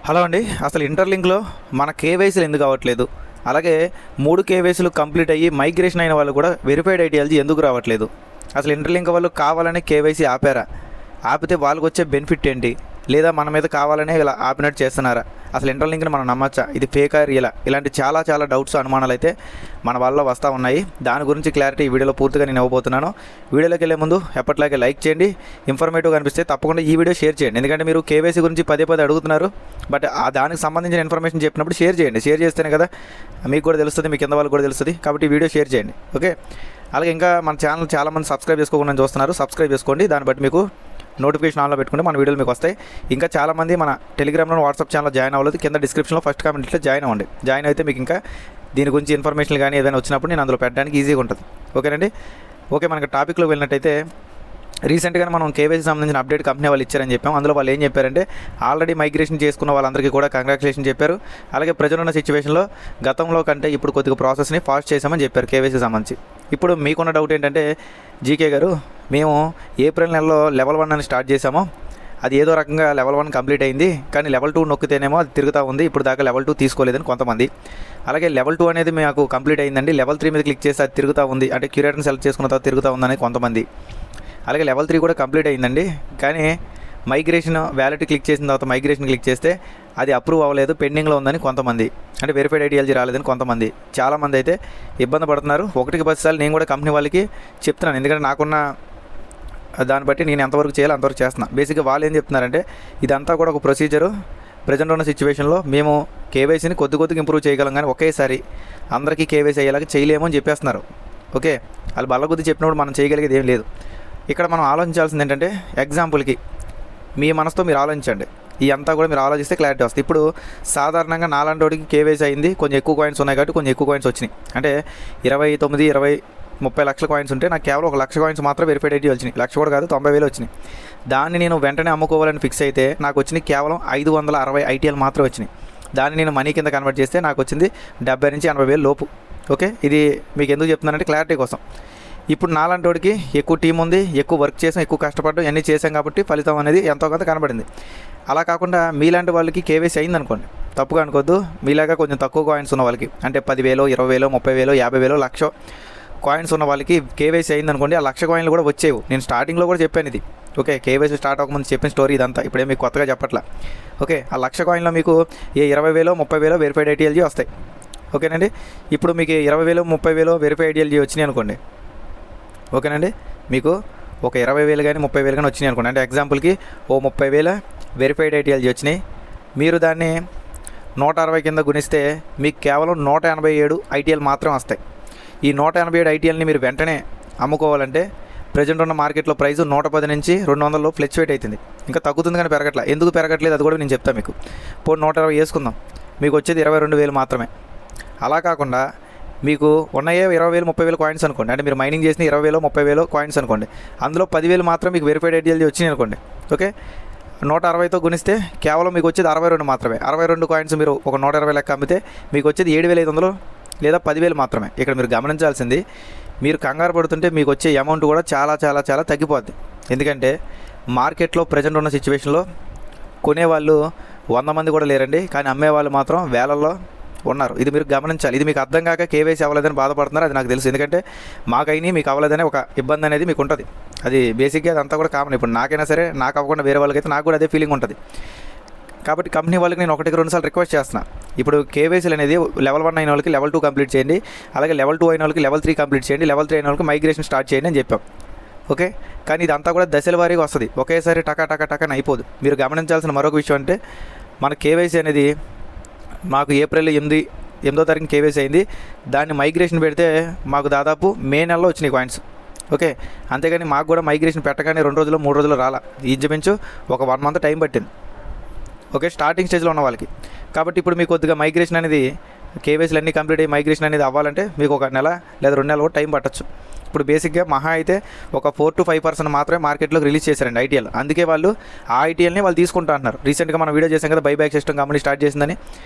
Hello అండి. అసలు ఇంటర్లింక్లో మన కేవైసీలు ఎందుకు అవ్వట్లేదు? అలాగే 3 కేవైసీలు కంప్లీట్ అయ్యి మైగ్రేషన్ అయిన వాళ్ళు కూడా వెరిఫైడ్ ఐడియాలజీ ఎందుకు రావట్లేదు? అసలు ఇంటర్లింక్ వాళ్ళు కావాలని కేవైసీ ఆపారా? ఆపితే వాళ్ళకి వచ్చే బెనిఫిట్ ఏంటి? లేదా మన మీద కావాలనే ఇలా ఆపినట్టు చేస్తున్నారా? అసలు ఇంటర్లింక్ని మనం నమ్మచ్చా? ఇది ఫేకా రియలా? ఇలాంటి చాలా డౌట్స్ అనుమానాలు అయితే మన వాళ్ళలో వస్తూ ఉన్నాయి. దాని గురించి క్లారిటీ ఈ వీడియోలో పూర్తిగా నేను ఇవ్వబోతున్నాను. వీడియోలోకి వెళ్ళే ముందు ఎప్పటిలాగే లైక్ చేయండి. ఇన్ఫర్మేటివ్గా అనిపిస్తే తప్పకుండా ఈ వీడియో షేర్ చేయండి. ఎందుకంటే మీరు కేవైసీ గురించి పదే అడుగుతున్నారు. బట్ దానికి సంబంధించిన ఇన్ఫర్మేషన్ చెప్పినప్పుడు షేర్ చేయండి. షేర్ చేస్తేనే కదా మీకు కూడా తెలుస్తుంది, మీ కింద వాళ్ళకి కూడా తెలుస్తుంది. కాబట్టి ఈ వీడియో షేర్ చేయండి. ఓకే. అలాగే ఇంకా మన ఛానల్ చాలామంది సబ్స్క్రైబ్ చేసుకోకుండా చూస్తున్నారు. సబ్స్క్రైబ్ చేసుకోండి. దాన్ని బట్టి మీకు నోటిఫికేషన్ ఆన్లో పెట్టుకుంటే మన వీడియోలు మీకు వస్తాయి. ఇంకా చాలామంది మన టెలిగ్రామ్లో వాట్సాప్ ఛానల్లో జాయిన్ అవ్వలేదు. కింద డిస్క్రిప్షన్లో ఫస్ట్ కామెంట్లో జాయిన్ అవ్వండి. జాయిన్ అయితే మీకు ఇంకా దీని గురించి ఇన్ఫర్మేషన్ కానీ ఏదైనా వచ్చినప్పుడు నేను అందులో పెట్టడానికి ఈజీగా ఉంటుంది. ఓకేనండి. ఓకే, మనకి టాపిక్లో వెళ్ళినట్టయితే రీసెంట్గా మనం కేవైసీ సంబంధించిన అప్డేట్ కంపెనీ వాళ్ళు ఇచ్చారని చెప్పాం. అందులో వాళ్ళు ఏం చెప్పారంటే ఆల్రెడీ మైగ్రేషన్ చేసుకున్న వాళ్ళందరికీ కూడా కంగ్రాచులేషన్ చెప్పారు. అలాగే ప్రజెంట్ ఉన్న సిచ్యువేషన్లో గతంలో కంటే ఇప్పుడు కొద్దిగా ప్రాసెస్ని ఫాస్ట్ చేశామని చెప్పారు కేవైసీ సంబంధించి. ఇప్పుడు మీకున్న డౌట్ ఏంటంటే, జీకే గారు మేము ఏప్రిల్ నెలలో లెవెల్ 1 అని స్టార్ట్ చేసాము. అది ఏదో రకంగా లెవెల్ 1 కంప్లీట్ అయింది, కానీ లెవెల్ 2 నొక్కితేనేమో అది తిరుగుతూ ఉంది. ఇప్పుడు దాకా లెవెల్ 2 తీసుకోలేదని కొంతమంది. అలాగే లెవెల్ 2 అనేది మాకు కంప్లీట్ అయిందండి, లెవెల్ 3 మీద క్లిక్ చేసి అది తిరుగుతూ ఉంది, అంటే క్యూరేటర్ని సెలెక్ట్ చేసుకున్న తర్వాత తిరుగుతూ ఉందని కొంతమంది. అలాగే లెవెల్ 3 కూడా కంప్లీట్ అయిందండి, కానీ మైగ్రేషన్ వ్యాలిటీ క్లిక్ చేసిన తర్వాత మైగ్రేషన్ క్లిక్ చేస్తే అది అప్రూవ్ అవ్వలేదు, పెండింగ్లో ఉందని కొంతమంది, అంటే వెరిఫైడ్ ఐడియాలజీ రాలేదని కొంతమంది. చాలామంది అయితే ఇబ్బంది పడుతున్నారు. 1కి 10 సార్లు నేను కూడా కంపెనీ వాళ్ళకి చెప్తున్నాను, ఎందుకంటే నాకున్న దాన్ని బట్టి నేను ఎంతవరకు చేయాలో అంతవరకు చేస్తున్నాను. బేసిక్గా వాళ్ళు ఏం చెప్తున్నారంటే ఇదంతా కూడా ఒక ప్రొసీజరు, ప్రజెంట్ ఉన్న సిచ్యువేషన్లో మేము కేవైసీని కొద్దిగా ఇంప్రూవ్ చేయగలం, కానీ ఒకేసారి అందరికీ కేవైసీ అయ్యేలాగా చేయలేము అని చెప్పేస్తున్నారు. ఓకే, వాళ్ళు బల్లగుద్ది చెప్పినప్పుడు మనం చేయగలిగేది ఏం లేదు. ఇక్కడ మనం ఆలోచించాల్సింది ఏంటంటే, ఎగ్జాంపుల్కి మీ మనసుతో మీరు ఆలోచించండి. ఈ అంతా కూడా మీరు ఆలోచిస్తే క్లారిటీ వస్తుంది. ఇప్పుడు సాధారణంగా నాలాంటి కేవైసీ అయింది, కొంచెం ఎక్కువ కాయిన్స్ ఉన్నాయి కాబట్టి కొంచెం ఎక్కువ కాయిన్స్ వచ్చినాయి. అంటే 29, 20, 30 లక్షల కాయిన్స్ ఉంటే నాకు కేవలం 1 లక్ష కాయిన్స్ మాత్రం వెరిఫైడ్ ఐడి వచ్చినాయి. లక్ష కూడా కాదు, 90,000 వచ్చినాయి. దాన్ని నేను వెంటనే అమ్ముకోవాలని ఫిక్స్ అయితే నాకు వచ్చినాయి కేవలం 560 ఐటీఎల్ మాత్రం వచ్చినాయి. దాన్ని నేను మనీ కింద కన్వర్ట్ చేస్తే నాకు వచ్చింది 70 నుంచి 80,000 లోపు. ఓకే, ఇది మీకు ఎందుకు చెప్తున్నానంటే క్లారిటీ కోసం. ఇప్పుడు నాలాంటి వాడికి ఎక్కువ టీం ఉంది, ఎక్కువ వర్క్ చేసాం, ఎక్కువ కష్టపడ్డాం, అన్నీ చేసాం కాబట్టి ఫలితం అనేది ఎంతో కొంత కనబడింది. అలా కాకుండా మీలాంటి వాళ్ళకి కేవైసీ అయింది అనుకోండి, తప్పుగా అనుకోవద్దు. మీలాగా కొంచెం తక్కువ కాయిన్స్ ఉన్న వాళ్ళకి, అంటే 10,000, 20,000, 30,000, 50,000, 1,00,000 కాయిన్స్ ఉన్న వాళ్ళకి కేవైసీ అయింది అనుకోండి, ఆ 1,00,000 కాయిన్లు కూడా వచ్చేవి. నేను స్టార్టింగ్లో కూడా చెప్పాను ఇది. ఓకే, కేవైసీ స్టార్ట్ అవ్వకముందు చెప్పిన స్టోరీ ఇదంతా, ఇప్పుడే మీకు కొత్తగా చెప్పట్లా. ఓకే, ఆ 1,00,000 కాయిన్లో మీకు 20,000, 30,000 వెరిఫైడ్ ఐటీఎల్జీ వస్తాయి. ఓకేనండి. ఇప్పుడు మీకు 20,000, 30,000 వెరిఫైడ్ ఐటీఎల్జీ వచ్చినాయి అనుకోండి. ఓకేనండి, మీకు ఒక 20,000 కానీ 30,000 కానీ వచ్చినాయి అనుకోండి. అంటే ఎగ్జాంపుల్కి 30,000 వెరిఫైడ్ ఐటీఎల్జీ వచ్చినాయి. మీరు దాన్ని 160 కింద గుణిస్తే మీకు కేవలం 187 ఐటీఎల్ మాత్రం వస్తాయి. ఈ 187 ఐటీఎల్ని మీరు వెంటనే అమ్ముకోవాలంటే ప్రజెంట్ ఉన్న మార్కెట్లో ప్రైస్ 110 నుంచి 200 ఫ్లక్చువేట్ అవుతుంది. ఇంకా తగ్గుతుంది కానీ పెరగట్లా. ఎందుకు పెరగట్లేదు అది కూడా నేను చెప్తాను మీకు. పోనీ 120 వేసుకుందాం, మీకు వచ్చేది 22,000 మాత్రమే. అలా కాకుండా మీకు ఉన్నాయే 20,000, 30,000 కాయిన్స్ అనుకోండి. అంటే మీరు మైనింగ్ చేసిన 20,000, 30,000 కాయిన్స్ అనుకోండి. అందులో 10,000 మాత్రం మీకు వెరిఫైడ్ ఐటీఎల్జీ వచ్చినాయి అనుకోండి. ఓకే, 160తో గుణిస్తే కేవలం మీకు వచ్చేది 62 మాత్రమే. 62 కాయిన్స్ మీరు ఒక 120 లెక్క అమ్మితే మీకు వచ్చేది 7,500 లేదా 10,000 మాత్రమే. ఇక్కడ మీరు గమనించాల్సింది, మీరు కంగారు పడుతుంటే మీకు వచ్చే అమౌంట్ కూడా చాలా తగ్గిపోద్ది. ఎందుకంటే మార్కెట్లో ప్రజెంట్ ఉన్న సిచ్యువేషన్లో కొనేవాళ్ళు 100 మంది కూడా లేరండి, కానీ అమ్మేవాళ్ళు మాత్రం వేలల్లో ఉన్నారు. ఇది మీరు గమనించాలి. ఇది మీకు అర్థం కాక కేవైసీ అవ్వలేదని బాధపడుతున్నారు, అది నాకు తెలుసు. ఎందుకంటే మాకైనా మీకు అవ్వలేదని ఒక ఇబ్బంది అనేది మీకు ఉంటుంది. అది బేసిక్గా అదంతా కూడా కామన్. ఇప్పుడు నాకైనా సరే, నాకు అవ్వకుండా వేరే వాళ్ళకైతే నాకు కూడా అదే ఫీలింగ్ ఉంటుంది. కాబట్టి కంపెనీ వాళ్ళకి నేను 1-2 సార్లు రిక్వెస్ట్ చేస్తున్నాను. ఇప్పుడు కేవైసీలు అనేది లెవెల్ 1 అయిన వాళ్ళకి లెవెల్ 2 కంప్లీట్ చేయండి, అలాగే లెవెల్ 2 అయిన వాళ్ళకి లెవెల్ 3 కంప్లీట్ చేయండి, లెవెల్ 3 అయిన వాళ్ళకి మైగ్రేషన్ స్టార్ట్ చేయండి అని చెప్పాం. ఓకే, కానీ ఇదంతా కూడా దశల వారీగా వస్తుంది, ఒకేసారి టకా అయిపోదు. మీరు గమనించాల్సిన మరొక విషయం అంటే, మన కేవైసీ అనేది మాకు ఏప్రిల్ 8వ తారీఖున కేవైసీ అయింది. దాన్ని మైగ్రేషన్ పెడితే మాకు దాదాపు మే నెలలో వచ్చినాయి కాయిన్స్. ఓకే, అంతేగాని మాకు కూడా మైగ్రేషన్ పెట్టగానే 2 రోజులు 3 రోజులు రాలా. ఇంచుమించు ఒక 1 మంత్ టైం పట్టింది. ఓకే, స్టార్టింగ్ స్టేజ్లో ఉన్న వాళ్ళకి. కాబట్టి ఇప్పుడు మీకు కొద్దిగా మైగ్రేషన్ అనేది, కేవైసీలు అన్నీ కంప్లీట్ అయ్యి మైగ్రేషన్ అనేది అవ్వాలంటే మీకు 1 నెల లేదా 2 నెలలు కూడా టైం పట్టచ్చు. ఇప్పుడు బేసిక్గా మహా అయితే ఒక 4-5% మాత్రమే మార్కెట్లోకి రిలీజ్ చేశారండి ఐటీఎల్. అందుకే వాళ్ళు ఆ ఐటీఎల్ని వాళ్ళు తీసుకుంటా అంటున్నారు. రీసెంట్గా మనం వీడియో చేసాం కదా, బైబ్యాక్ సిస్టమ్ కంపెనీ స్టార్ట్ చేసిందని.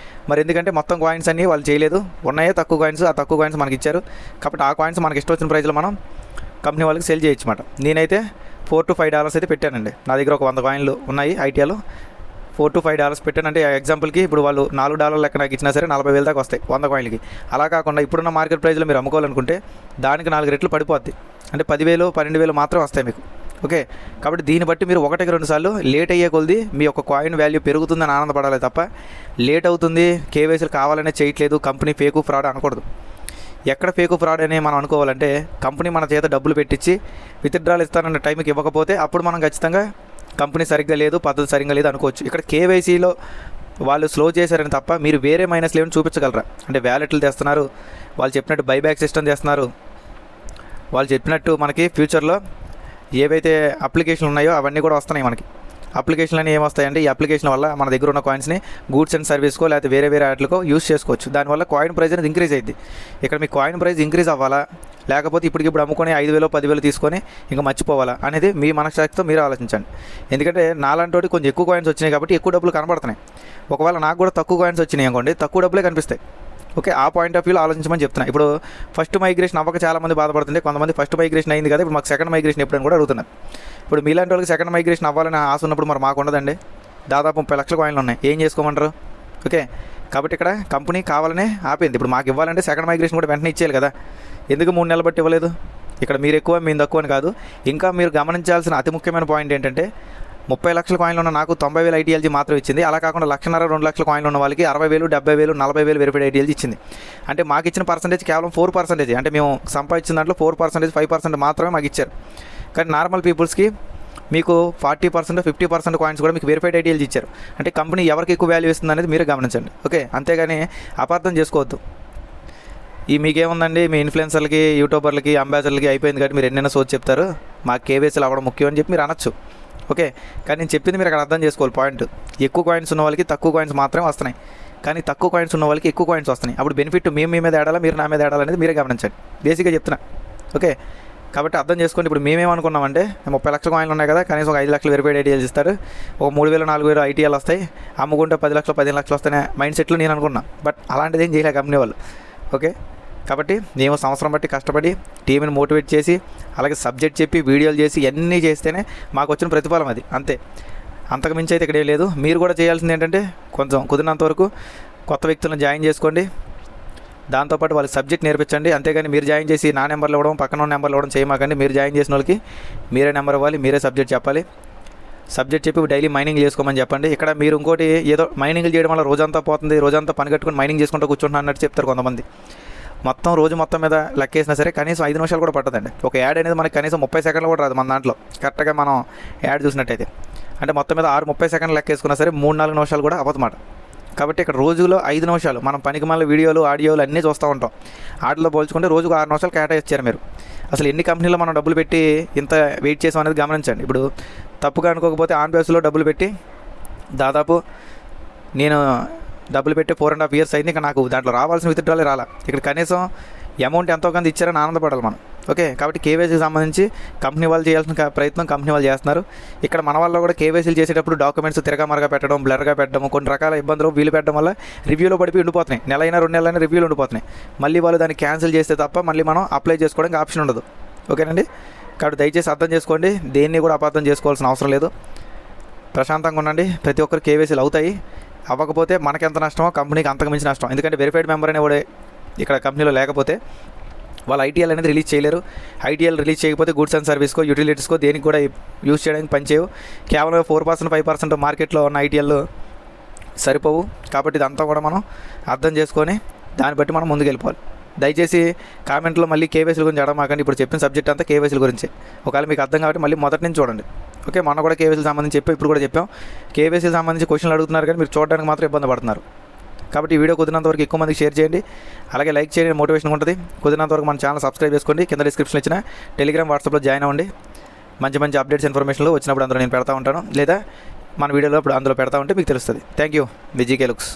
మరి ఎందుకంటే మొత్తం కాయిన్స్ అన్నీ వాళ్ళు చేయలేదు, ఉన్నాయే తక్కువ కాయిన్స్, ఆ తక్కువ కాయిన్స్ మనకి ఇచ్చారు. కాబట్టి ఆ కాయిన్స్ మనకి ఇష్టం వచ్చిన ప్రైస్లో మనం కంపెనీ వాళ్ళకి సెల్ చేయొచ్చు అన్నమాట. నేనైతే $4 to $5 అయితే పెట్టానండి. నా దగ్గర ఒక 100 కాయిన్లు ఉన్నాయి ఐటీఎల్. $4 to $5 పెట్టాను అంటే ఎగ్జాంపుల్కి ఇప్పుడు వాళ్ళు $4 లెక్క నాకు ఇచ్చినా సరే 40,000 దాకా వస్తాయి 100 కాయిన్లకి. అలా కాకుండా ఇప్పుడున్న మార్కెట్ ప్రైస్లో మీరు అమ్ముకోవాలనుకుంటే దానికి 4 రెట్లు పడిపోద్ది. అంటే 10,000 12,000 మాత్రం వస్తాయి మీకు. ఓకే, కాబట్టి దీన్ని బట్టి మీరు 1-2 సార్లు లేట్ అయ్యే కొలది మీ యొక్క కాయిన్ వాల్యూ పెరుగుతుందని ఆనందపడాలి తప్ప లేట్ అవుతుంది కేవైసీలు కావాలనే చేయట్లేదు కంపెనీ ఫేకు ఫ్రాడ్ అనకూడదు. ఎక్కడ ఫేకు ఫ్రాడ్ అని మనం అనుకోవాలంటే కంపెనీ మన చేత డబ్బులు పెట్టించి విత్డ్రాల్ ఇస్తానన్న టైంకి ఇవ్వకపోతే అప్పుడు మనం ఖచ్చితంగా కంపెనీ సరిగ్గా లేదు, పద్ధతి సరిగ్గా లేదు అనుకోవచ్చు. ఇక్కడ కేవైసీలో వాళ్ళు స్లో చేశారని తప్ప మీరు వేరే మైనస్ లేవని చూపించగలరా? అంటే వ్యాలెట్లు తెస్తున్నారు, వాళ్ళు చెప్పినట్టు బైబ్యాక్ సిస్టమ్ చేస్తున్నారు, వాళ్ళు చెప్పినట్టు మనకి ఫ్యూచర్లో ఏవైతే అప్లికేషన్లు ఉన్నాయో అవన్నీ కూడా వస్తున్నాయి. మనకి అప్లికేషన్లు అని ఏమొస్తాయంటే ఈ అప్లికేషన్ వల్ల మన దగ్గర ఉన్న కాయిన్స్ని గూడ్స్ అండ్ సర్వీస్కో లేకపోతే వేరే వాటికో యూస్ చేసుకోవచ్చు. దానివల్ల కాయిన్ ప్రైస్ అనేది ఇంక్రీజ్ అయ్యింది. ఇక్కడ మీ కాయిన్ ప్రైస్ ఇంక్రీజ్ అవ్వాలా లేకపోతే ఇప్పటికిప్పుడు అమ్ముకొని 5,000 10,000 తీసుకొని ఇంకా మర్చిపోవాలా అనేది మీ మనశ్శాఖతో మీరు ఆలోచించండి. ఎందుకంటే నాలాంటి కొంచెం ఎక్కువ కాయిన్స్ వచ్చినాయి కాబట్టి ఎక్కువ డబ్బులు కనబడుతున్నాయి. ఒకవేళ నాకు కూడా తక్కువ కాయిన్స్ వచ్చినాయి అనుకోండి, తక్కువ డబ్బులే కనిపిస్తాయి. ఓకే, ఆ పాయింట్ ఆఫ్ వ్యూలో ఆలోచించమని చెప్తున్నా. ఇప్పుడు ఫస్ట్ మైగ్రేషన్ అవ్వక చాలామంది బాధపడుతుంది. కొంతమంది ఫస్ట్ మైగ్రేషన్ అయింది కదా, ఇప్పుడు మాకు సెకండ్ మైగ్రేషన్ ఎప్పుడని కూడా అడుగుతున్నారు. ఇప్పుడు మీలాంటి వాళ్ళకి సెకండ్ మైగ్రేషన్ అవ్వాలని ఆశ ఉన్నప్పుడు మరి మాకు ఉండదండి. దాదాపు 30 లక్షల కాయిన్లు ఉన్నాయి, ఏం చేసుకోమంటారు? ఓకే, కాబట్టి ఇక్కడ కంపెనీ కావాలనే ఆపింది. ఇప్పుడు మాకు ఇవ్వాలంటే సెకండ్ మైగ్రేషన్ కూడా వెంటనే ఇచ్చేయాలి కదా, ఎందుకు 3 నెలలు బట్టి ఇవ్వలేదు? ఇక్కడ మీరు ఎక్కువ మేము తక్కువ అని కాదు. ఇంకా మీరు గమనించాల్సిన అతి ముఖ్యమైన పాయింట్ ఏంటంటే 30 లక్షల కాయిన్లు ఉన్న నాకు 90,000 ఐటీఎల్జీ మాత్రం ఇచ్చింది. అలా కాకుండా 1,50,000 2 లక్షల కాయిన్లు ఉన్న వాళ్ళకి 60,000 70,000 40,000 వెరిఫైడ్ ఐటీఎల్జీ ఇచ్చింది. అంటే మాకు ఇచ్చిన పర్సెంటేజ్ కేవలం 4%. అంటే మేము సంపాదించిన దాంట్లో 4% 5% మాత్రమే మాకు ఇచ్చారు. కానీ నార్మల్ పీపుల్స్కి మీకు 40% 50% కాయిన్స్ కూడా మీకు వెరిఫైడ్ ఐటీఎల్జీ ఇచ్చారు. అంటే కంపెనీ ఎవరికి ఎక్కువ వాల్యూ ఇస్తుంది అనేది మీరే గమనించండి. ఓకే, అంతేగాని అపార్థం చేసుకోవద్దు. మీకేముందండి, మీ ఇన్ఫ్లుయెన్సర్లకి యూట్యూబర్లకి అంబాసిడర్లకి అయిపోయింది కాబట్టి మీరు ఎన్నైనా సోచ్ చెప్తారు, మాకు కేవైసీలు అవ్వడం ముఖ్యం అని చెప్పి మీరు అనొచ్చు. ఓకే, కానీ నేను చెప్పింది మీరు అక్కడ అర్థం చేసుకోవాలి. పాయింట్ ఎక్కువ కాయిన్స్ ఉన్న వాళ్ళకి తక్కువ కాయిన్స్ మాత్రమే వస్తున్నాయి, కానీ తక్కువ కాయిన్స్ ఉన్న వాళ్ళకి ఎక్కువ కాయిన్స్ వస్తున్నాయి. అప్పుడు బెనిఫిట్ మేము మీ మీద ఆడాలా మీరు నా మీద ఆడాలనేది మీరే గమనించండి. బేసిక్గా చెప్తున్నా. ఓకే, కాబట్టి అర్థం చేసుకోండి. ఇప్పుడు మేమేమనుకున్నామంటే 30 లక్షల కాయిన్లు ఉన్నాయి కదా, కనీసం ఒక 5 లక్షలు వెరిఫైడ్ ఐటీఎల్ ఇస్తారు, ఒక 3,000 4,000 ఐటీఎల్ వస్తాయి, అమ్ముకుంటే 10 లక్షలు 15 లక్షలు వస్తాయి మైండ్ సెట్లో నేను అనుకున్నా. బట్ అలాంటిది ఏం చేయలే కంపెనీ వాళ్ళు. ఓకే, కాబట్టి మేము సంవత్సరం బట్టి కష్టపడి టీంని మోటివేట్ చేసి అలాగే సబ్జెక్ట్ చెప్పి వీడియోలు చేసి ఇవన్నీ చేస్తేనే మాకు వచ్చిన ప్రతిఫలం అది. అంతే, అంతకు మించి అయితే ఇక్కడే లేదు. మీరు కూడా చేయాల్సింది ఏంటంటే కొంచెం కుదిరినంత వరకు కొత్త వ్యక్తులను జాయిన్ చేసుకోండి, దాంతోపాటు వాళ్ళకి సబ్జెక్ట్ నేర్పించండి. అంతేగాని మీరు జాయిన్ చేసి నా నెంబర్లు ఇవ్వడం పక్కన నెంబర్లు ఇవ్వడం చేయమాకండి. మీరు జాయిన్ చేసిన వాళ్ళకి మీరే నెంబర్ ఇవ్వాలి, మీరే సబ్జెక్ట్ చెప్పాలి. సబ్జెక్ట్ చెప్పి డైలీ మైనింగ్ చేసుకోమని చెప్పండి. ఇక్కడ మీరు ఇంకోటి ఏదో మైనింగ్లు చేయడం వల్ల రోజంతా పోతుంది, రోజంతా పని కట్టుకుని మైనింగ్ చేసుకుంటూ కూర్చుంటున్నా అన్నట్టు చెప్తారు కొంతమంది. మొత్తం రోజు మొత్తం మీద లెక్కేసినా సరే కనీసం 5 నిమిషాలు కూడా పట్టదండి. ఒక యాడ్ అనేది మనకి కనీసం 30 సెకండ్లు కూడా రాదు మన దాంట్లో. కరెక్ట్గా మనం యాడ్ చూసినట్టయితే అంటే మొత్తం మీద 30 సెకండ్లు లెక్కేసుకున్నా సరే 3-4 నిమిషాలు కూడా అవ్వదన్నమాట. కాబట్టి ఇక్కడ రోజులో 5 నిమిషాలు మనం పనికి మళ్ళీ వీడియోలు ఆడియోలు అన్నీ చూస్తూ ఉంటాం. వాటిలో పోల్చుకుంటే రోజుకు 6 నిమిషాలు కేటాయించారు మీరు. అసలు ఎన్ని కంపెనీలో మనం డబ్బులు పెట్టి ఇంత వెయిట్ చేసాం అనేది గమనించండి. ఇప్పుడు తప్పుగా అనుకోకపోతే ఆన్ బేస్లో డబ్బులు పెట్టి దాదాపు నేను డబ్బులు పెట్టి 4.5 years అయింది. ఇంకా నాకు దాంట్లో రావాల్సిన విత్డ్రాలే రాలా. ఇక్కడ కనీసం అమౌంట్ ఎంతో కొంత ఇచ్చారని ఆనందపడాలి మనం. ఓకే, కాబట్టి కేవైసీకి సంబంధించి కంపెనీ వాళ్ళు చేయాల్సిన ప్రయత్నం కంపెనీ వాళ్ళు చేస్తున్నారు. ఇక్కడ మన వల్ల కూడా కేవైసీలు చేసేటప్పుడు డాక్యుమెంట్స్ తిరగమరగా పెట్టడం, బ్లర్గా పెట్టడం, కొన్ని రకాల ఇబ్బందులు వీలు పెట్టడం వల్ల రివ్యూలో పడిపోయి ఉండిపోతున్నాయి. నెలైనా 2 నెలలైనా రివ్యూలు ఉండిపోతున్నాయి. మళ్ళీ వాళ్ళు దాన్ని క్యాన్సిల్ చేస్తే తప్ప మళ్ళీ మనం అప్లై చేసుకోవడానికి ఆప్షన్ ఉండదు. ఓకేనండి, కాబట్టి దయచేసి అర్థం చేసుకోండి. దేన్ని కూడా అపార్థం చేసుకోవాల్సిన అవసరం లేదు. ప్రశాంతంగా ఉండండి. ప్రతి ఒక్కరు కేవైసీలు అవుతాయి. అవ్వకపోతే మనకెంత నష్టమో కంపెనీకి అంతకు మించి నష్టం. ఎందుకంటే వెరిఫైడ్ మెంబర్ అనేవాడే ఇక్కడ కంపెనీలో లేకపోతే వాళ్ళు ఐటీఎల్ అనేది రిలీజ్ చేయలేరు. ఐటీఎల్ రిలీజ్ చేయకపోతే గూడ్స్ అండ్ సర్వీస్కో యూటిలిటీస్కో దేనికి కూడా యూజ్ చేయడానికి పనిచేయవు. కేవలం 4% 5% మార్కెట్లో ఉన్న ఐటీఎల్ సరిపోవు. కాబట్టి ఇదంతా కూడా మనం అర్థం చేసుకొని దాన్ని బట్టి మనం ముందుకు వెళ్ళిపోవాలి. దయచేసి కామెంట్లో మళ్ళీ కేవైసీల గురించి అడగమాకండి. ఇప్పుడు చెప్పిన సబ్జెక్ట్ అంతా కేవైసీల గురించి. ఒకవేళ మీకు అర్థం కాబట్టి మళ్ళీ మొదటి నుంచి చూడండి. ఓకే, మొన్న కూడా కేవైసీకి సంబంధించి చెప్పాం, ఇప్పుడు కూడా చెప్పాం. కేవైసీకి సంబంధించి క్వశ్చన్లు అడుగుతున్నారు కానీ మీరు చూడడానికి మాత్రం ఇబ్బంది పడుతున్నారు. కాబట్టి ఈ వీడియో కుదిరినంతవరకు ఎక్కువ మందికి షేర్ చేయండి, అలాగే లైక్ చేయండి, మోటివేషన్ ఉంటుంది. కుదిరినంతవరకు మన ఛానల్ సబ్స్క్రైబ్ చేసుకోండి. కింద డిస్క్రిప్షన్లో ఇచ్చిన టెలిగ్రామ్ వాట్సాప్లో జాయిన్ అవ్వండి. మంచి మంచి అప్డేట్స్ ఇన్ఫర్మేషన్లు వచ్చినప్పుడు అందులో నేను పెడతా ఉంటాను, లేదా మన వీడియోలో ఇప్పుడు అందులో పెడతా ఉంటే మీకు తెలుస్తుంది. Thank you. విజీకే లుక్స్.